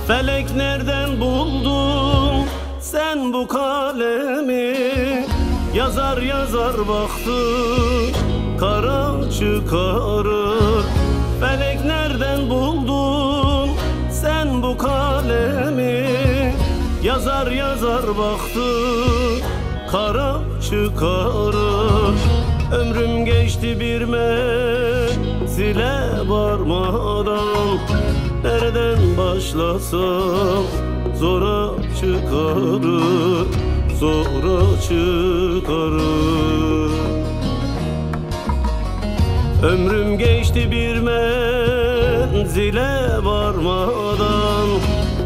Felek nereden buldun sen bu kalemi? Yazar yazar baktı kara çıkarır. Felek nereden buldun sen bu kalemi? Yazar yazar baktı kara çıkarır. Ömrüm geçti bir menzile varmadan, nereden başlasam zora çıkarır, zora çıkarır. Ömrüm geçti bir menzile varmadan,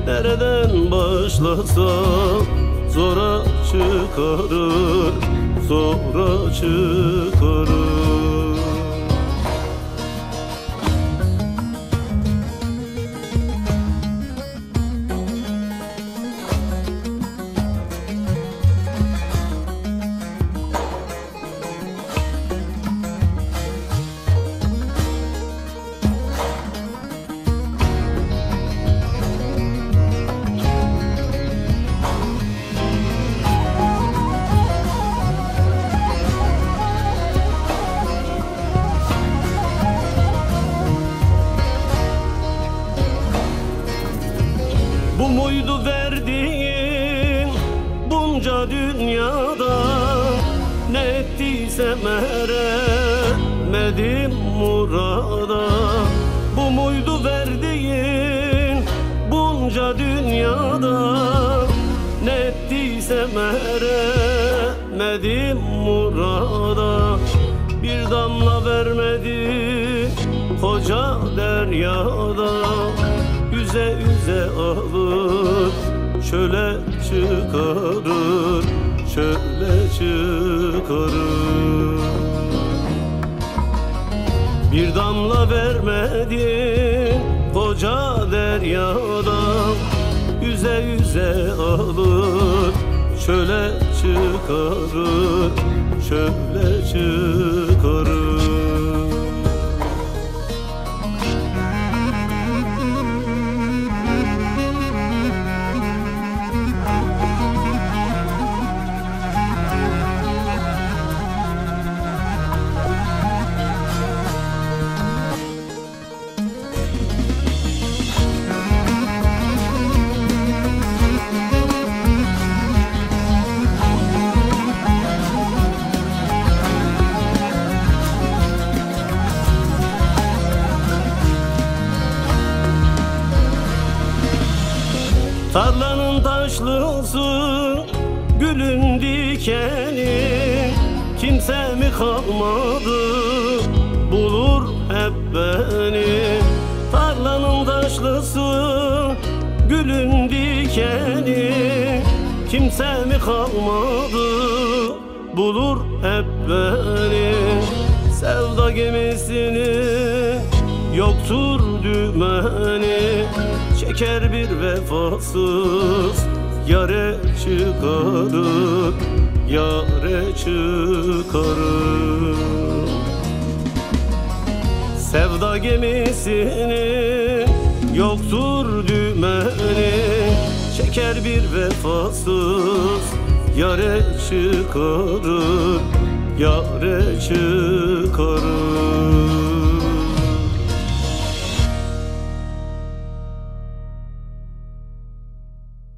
nereden başlasam zora çıkarır, zora çıkarır. Bu muydu verdiğin bunca dünyada? Ne ettiysem eremedim murada. Bu muydu verdiğin bunca dünyada? Ne ettiysem eremedim murada. Bir damla vermedi koca deryada, yüze yüze alır çöle çıkarır, çöle çıkarır. Bir damla vermedin koca deryada, yüze yüze alır çöle çıkarır, çöle çıkarır. Tarlanın taşlısı, gülün dikeni, kimse mi kalmadı bulur hep beni. Tarlanın taşlısı, gülün dikeni, kimse mi kalmadı bulur hep beni. Sevda gemisinin yoktur dümeni, çeker bir vefasız yare çıkarır, yare çıkarır. Sevda gemisinin yoktur dümeni, çeker bir vefasız yare çıkarır, yare çıkarır.